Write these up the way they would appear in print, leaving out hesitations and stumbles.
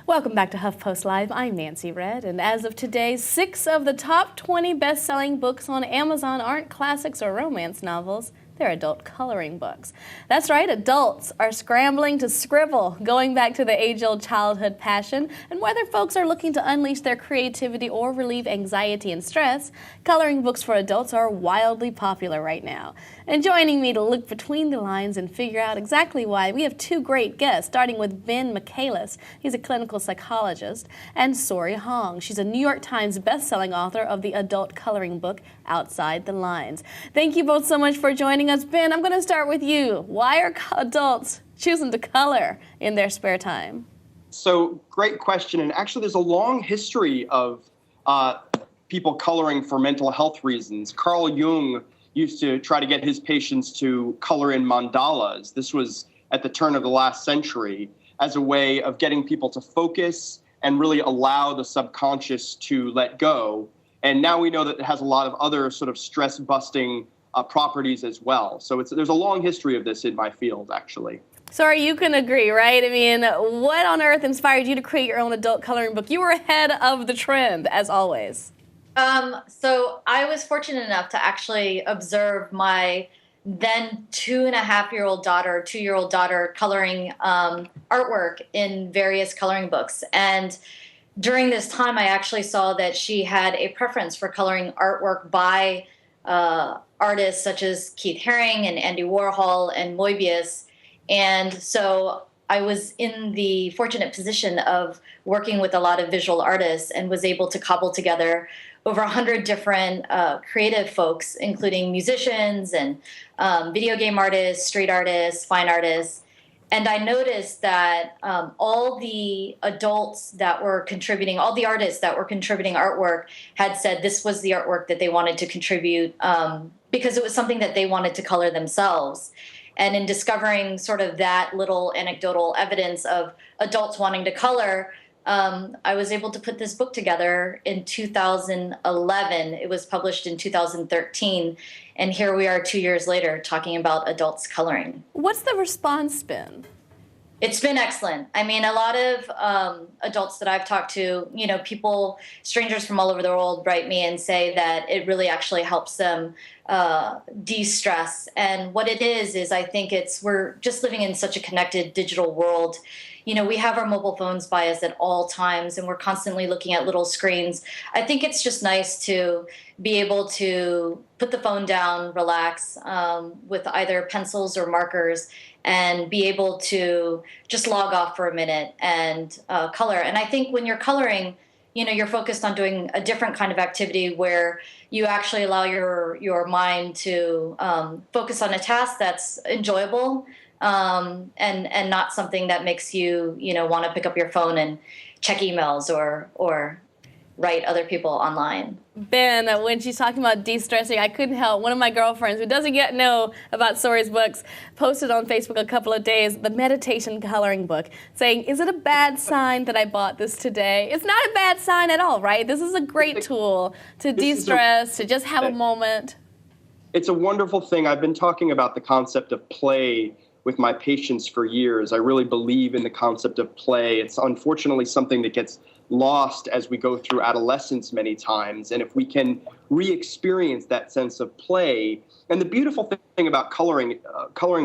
Welcome back to HuffPost Live. I'm Nancy Red, and as of today, 6 of the top 20 best-selling books on Amazon aren't classics or romance novels. They're adult coloring books. That's right, adults are scrambling to scribble, going back to the age-old childhood passion. And whether folks are looking to unleash their creativity or relieve anxiety and stress, coloring books for adults are wildly popular right now. And joining me to look between the lines and figure out exactly why, we have two great guests, starting with Ben Michaelis. He's a clinical psychologist, and Sori Hong. She's a New York Times best-selling author of the adult coloring book, Outside the Lines. Thank you both so much for joining us. Ben, I'm going to start with you. Why are adults choosing to color in their spare time? So, great question. And actually, there's a long history of people coloring for mental health reasons. Carl Jung used to try to get his patients to color in mandalas. This was at the turn of the last century as a way of getting people to focus and really allow the subconscious to let go. And now we know that it has a lot of other sort of stress-busting properties as well. So there's a long history of this in my field, actually. Sorry, you can agree, right? I mean, what on earth inspired you to create your own adult coloring book? You were ahead of the trend, as always. So I was fortunate enough to actually observe my then 2.5-year-old daughter, 2-year-old daughter coloring artwork in various coloring books. And during this time, I actually saw that she had a preference for coloring artwork by artists such as Keith Haring and Andy Warhol and Moebius. And so I was in the fortunate position of working with a lot of visual artists and was able to cobble together over 100 different creative folks, including musicians and video game artists, street artists, fine artists. And I noticed that all the adults that were contributing, all the artists that were contributing artwork had said this was the artwork that they wanted to contribute because it was something that they wanted to color themselves. And in discovering sort of that little anecdotal evidence of adults wanting to color, I was able to put this book together in 2011. It was published in 2013. And here we are 2 years later talking about adults coloring. What's the response been? It's been excellent. I mean, a lot of adults that I've talked to, people, strangers from all over the world write me and say that it really actually helps them de-stress. And what it is I think we're just living in such a connected digital world. We have our mobile phones by us at all times, and we're constantly looking at little screens. I think it's just nice to be able to put the phone down, relax with either pencils or markers, and be able to just log off for a minute and color. And I think when you're coloring, you're focused on doing a different kind of activity where you actually allow your mind to focus on a task that's enjoyable and not something that makes you, want to pick up your phone and check emails or write other people online. Ben, when she's talking about de-stressing, I couldn't help. One of my girlfriends who doesn't yet know about Sori's books posted on Facebook a couple of days the meditation coloring book saying, is it a bad sign that I bought this today? It's not a bad sign at all, right? This is a great tool to de-stress, to just have a moment. It's a wonderful thing. I've been talking about the concept of play with my patients for years. I really believe in the concept of play. It's unfortunately something that gets lost as we go through adolescence many times. And if we can re-experience that sense of play, and the beautiful thing about coloring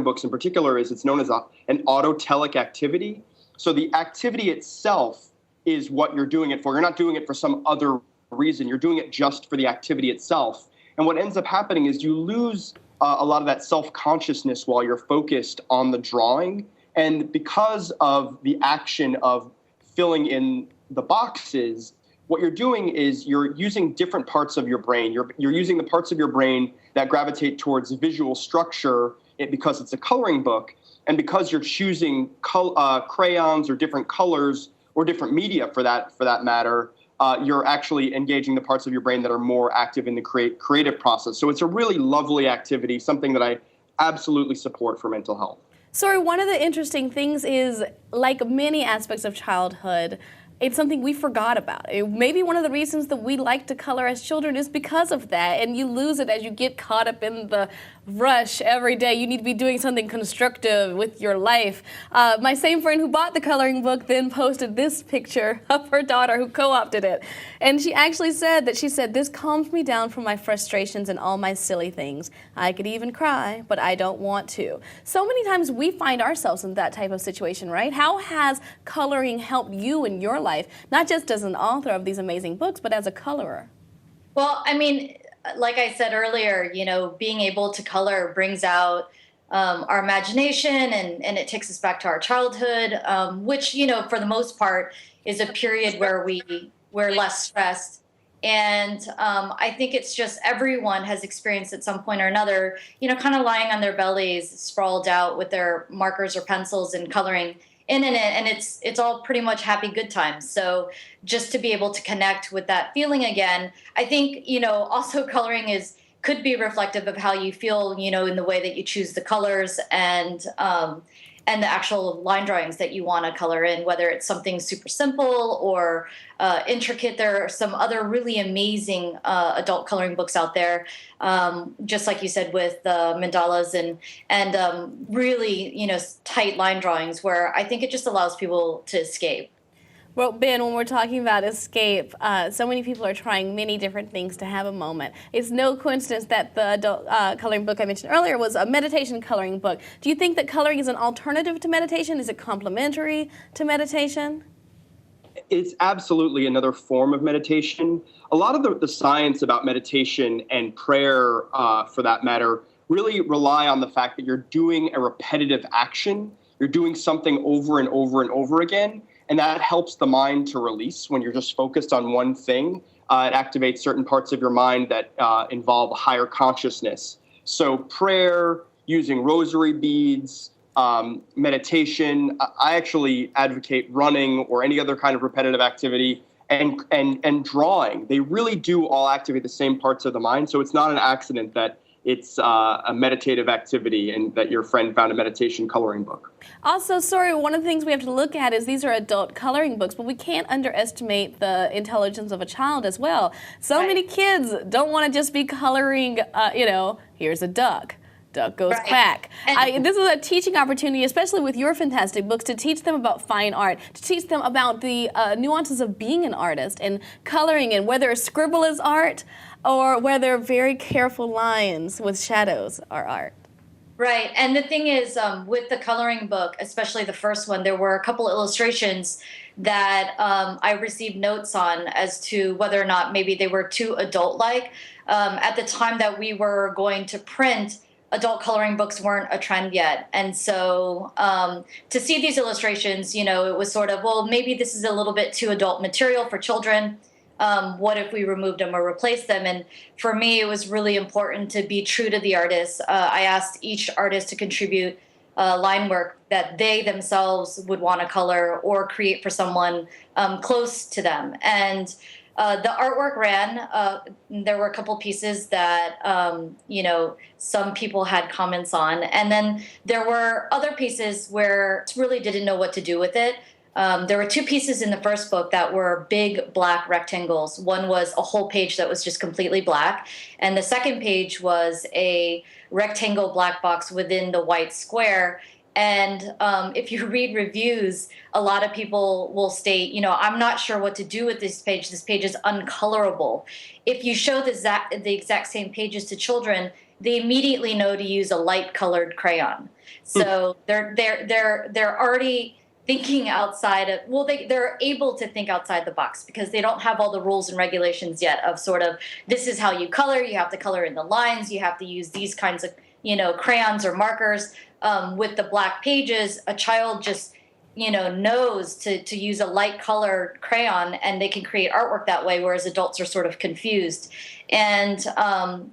books in particular is it's known as an autotelic activity. So the activity itself is what you're doing it for. You're not doing it for some other reason. You're doing it just for the activity itself. And what ends up happening is you lose a lot of that self-consciousness while you're focused on the drawing. And because of the action of filling in the boxes, what you're doing is you're using different parts of your brain. You're using the parts of your brain that gravitate towards visual structure because it's a coloring book, and because you're choosing crayons or different colors or different media for that matter, you're actually engaging the parts of your brain that are more active in the creative process. So it's a really lovely activity, something that I absolutely support for mental health. Sori, one of the interesting things is, like many aspects of childhood, it's something we forgot about. Maybe one of the reasons that we like to color as children is because of that, and you lose it as you get caught up in the rush every day. You need to be doing something constructive with your life. My same friend who bought the coloring book then posted this picture of her daughter who co-opted it. And she actually said this calms me down from my frustrations and all my silly things. I could even cry, but I don't want to. So many times we find ourselves in that type of situation, right? How has coloring helped you in your life, not just as an author of these amazing books, but as a colorer? Well, I mean, like I said earlier, being able to color brings out our imagination, and it takes us back to our childhood, which, for the most part is a period where we're less stressed. And I think it's just everyone has experienced at some point or another, kind of lying on their bellies, sprawled out with their markers or pencils and coloring in it, and it's all pretty much happy good times. So just to be able to connect with that feeling again, I think also coloring could be reflective of how you feel, in the way that you choose the colors and the actual line drawings that you want to color in, whether it's something super simple or intricate. There are some other really amazing adult coloring books out there, just like you said, with mandalas and really, tight line drawings, where I think it just allows people to escape. Well, Ben, when we're talking about escape, so many people are trying many different things to have a moment. It's no coincidence that the adult coloring book I mentioned earlier was a meditation coloring book. Do you think that coloring is an alternative to meditation? Is it complementary to meditation? It's absolutely another form of meditation. A lot of the science about meditation and prayer, for that matter, really rely on the fact that you're doing a repetitive action. You're doing something over and over and over again. And that helps the mind to release when you're just focused on one thing. It activates certain parts of your mind that involve higher consciousness. So prayer, using rosary beads, meditation. I actually advocate running or any other kind of repetitive activity, and drawing. They really do all activate the same parts of the mind. So it's not an accident that it's a meditative activity and that your friend found a meditation coloring book. Also, sorry, one of the things we have to look at is these are adult coloring books, but we can't underestimate the intelligence of a child as well. So many kids don't want to just be coloring, here's a duck. Duck goes quack. This is a teaching opportunity, especially with your fantastic books, to teach them about fine art, to teach them about the nuances of being an artist and coloring, and whether a scribble is art or whether very careful lines with shadows are art. Right. And the thing is, with the coloring book, especially the first one, there were a couple illustrations that I received notes on as to whether or not maybe they were too adult-like. At the time that we were going to print, adult coloring books weren't a trend yet. And so to see these illustrations, it was sort of, well, maybe this is a little bit too adult material for children. What if we removed them or replaced them? And for me, it was really important to be true to the artist. I asked each artist to contribute line work that they themselves would want to color or create for someone close to them. And the artwork ran. There were a couple pieces that, some people had comments on. And then there were other pieces where I really didn't know what to do with it. There were two pieces in the first book that were big black rectangles. One was a whole page that was just completely black. And the second page was a rectangle black box within the white square. And if you read reviews, a lot of people will state, I'm not sure what to do with this page. This page is uncolorable. If you show the exact same pages to children, they immediately know to use a light colored crayon. So they're already thinking outside of, they're able to think outside the box because they don't have all the rules and regulations yet of sort of, this is how you color. You have to color in the lines. You have to use these kinds of, crayons or markers. With the black pages, a child just, knows to use a light colored crayon, and they can create artwork that way, whereas adults are sort of confused. And,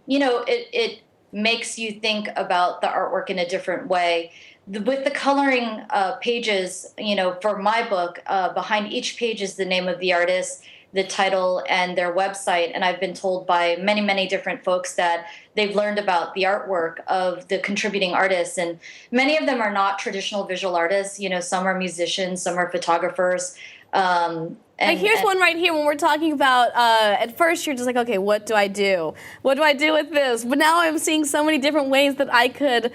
it makes you think about the artwork in a different way. With the coloring pages, for my book, behind each page is the name of the artist, the title, and their website. And I've been told by many, many different folks that they've learned about the artwork of the contributing artists. And many of them are not traditional visual artists. Some are musicians, some are photographers. Like here's one right here when we're talking about, at first you're just like, okay, what do I do? What do I do with this? But now I'm seeing so many different ways that I could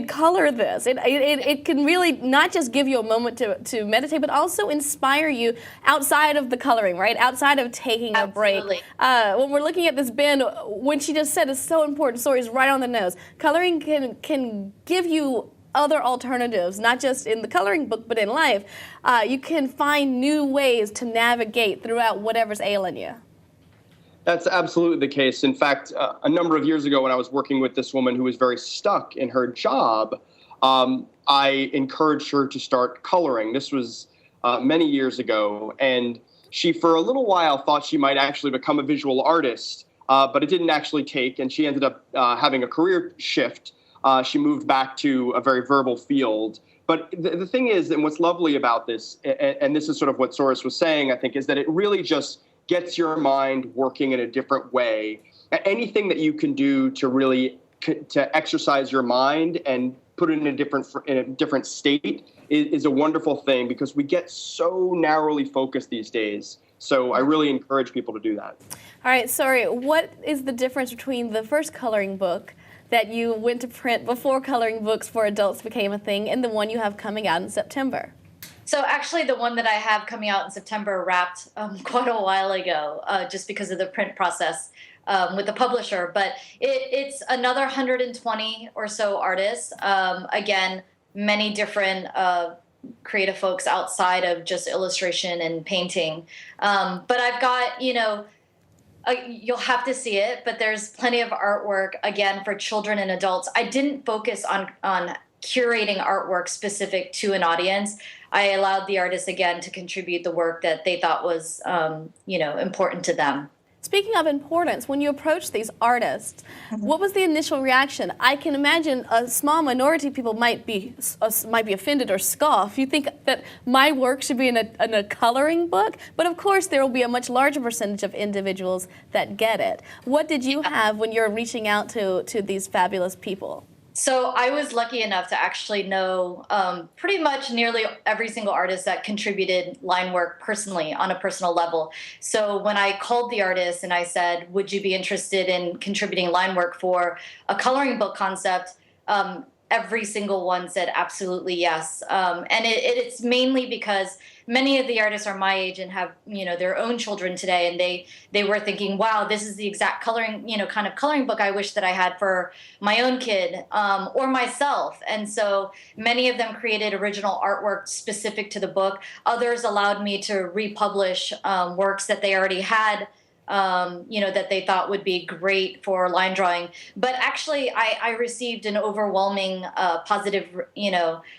color this. It can really not just give you a moment to meditate, but also inspire you outside of the coloring, right? Outside of taking a break. When we're looking at this bin, when she just said it's so important, stories right on the nose. Coloring can give you other alternatives, not just in the coloring book, but in life. You can find new ways to navigate throughout whatever's ailing you. That's absolutely the case. In fact, a number of years ago when I was working with this woman who was very stuck in her job, I encouraged her to start coloring. This was many years ago, and she for a little while thought she might actually become a visual artist, but it didn't actually take, and she ended up having a career shift. She moved back to a very verbal field. But the thing is, and what's lovely about this, and this is sort of what Soros was saying, I think, is that it really just gets your mind working in a different way. Anything that you can do to really to exercise your mind and put it in a different state is a wonderful thing, because we get so narrowly focused these days. So I really encourage people to do that. All right, sorry, what is the difference between the first coloring book that you went to print before coloring books for adults became a thing and the one you have coming out in September? So actually the one that I have coming out in September wrapped quite a while ago, just because of the print process with the publisher. But it's another 120 or so artists. Again, many different creative folks outside of just illustration and painting. But I've got, you'll have to see it, but there's plenty of artwork, again, for children and adults. I didn't focus on curating artwork specific to an audience. I allowed the artists, again, to contribute the work that they thought was, important to them. Speaking of importance, when you approach these artists, what was the initial reaction? I can imagine a small minority of people might be offended or scoff. You think that my work should be in a coloring book? But of course, there will be a much larger percentage of individuals that get it. What did you have when you're reaching out to these fabulous people? So I was lucky enough to actually know pretty much nearly every single artist that contributed line work personally on a personal level. So when I called the artist and I said, would you be interested in contributing line work for a coloring book concept? Every single one said absolutely yes. And it's mainly because many of the artists are my age and have, their own children today. And they were thinking, wow, this is the exact coloring, kind of coloring book I wish that I had for my own kid or myself. And so many of them created original artwork specific to the book. Others allowed me to republish works that they already had, that they thought would be great for line drawing. But actually, I received an overwhelming positive,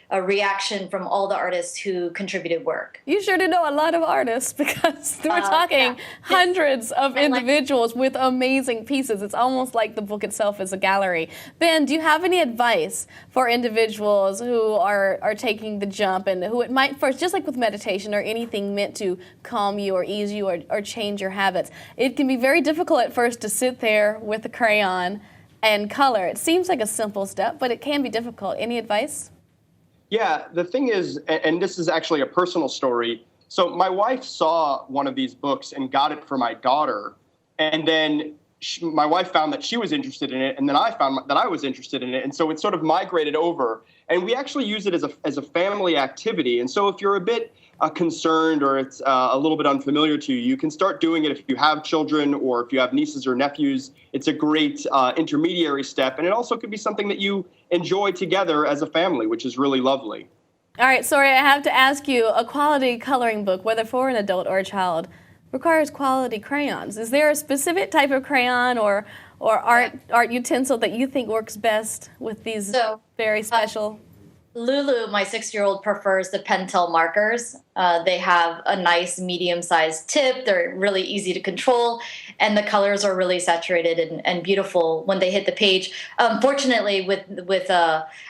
a reaction from all the artists who contributed work. You sure do know a lot of artists, because we're talking hundreds of individuals with amazing pieces. It's almost like the book itself is a gallery. Ben, do you have any advice for individuals who are taking the jump and who it might first, just like with meditation or anything meant to calm you or ease you or change your habits, it can be very difficult at first to sit there with a crayon and color. It seems like a simple step, but it can be difficult. Any advice? Yeah, the thing is, and this is actually a personal story. So my wife saw one of these books and got it for my daughter. And then my wife found that she was interested in it. And then I found that I was interested in it. And so it sort of migrated over. And we actually use it as a family activity. And so if you're a bit concerned or it's a little bit unfamiliar to you, you can start doing it if you have children or if you have nieces or nephews. It's a great intermediary step. And it also could be something that you enjoy together as a family, which is really lovely. All right, sorry, I have to ask you, a quality coloring book, whether for an adult or a child, requires quality crayons. Is there a specific type of crayon or art utensil that you think works best with these very special? Lulu, my 6-year-old, prefers the Pentel markers. They have a nice medium-sized tip. They're really easy to control, and the colors are really saturated and beautiful when they hit the page. Fortunately, with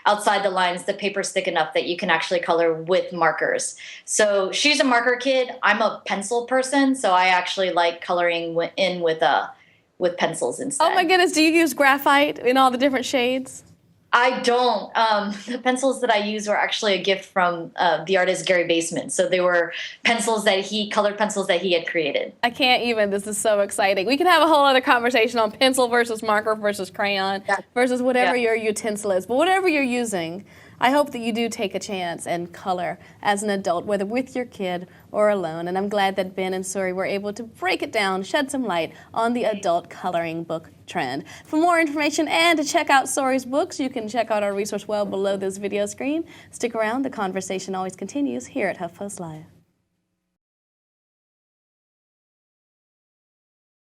outside the lines, the paper's thick enough that you can actually color with markers. So she's a marker kid. I'm a pencil person, so I actually like coloring with pencils instead. Oh my goodness, do you use graphite in all the different shades? I don't. The pencils that I used were actually a gift from the artist Gary Basement. So they were colored pencils that he had created. I can't even. This is so exciting. We could have a whole other conversation on pencil versus marker versus crayon versus whatever your utensil is. But whatever you're using, I hope that you do take a chance and color as an adult, whether with your kid or alone. And I'm glad that Ben and Suri were able to break it down, shed some light on the adult coloring book trend. For more information and to check out Suri's books, you can check out our resource well below this video screen. Stick around. The conversation always continues here at HuffPost Live.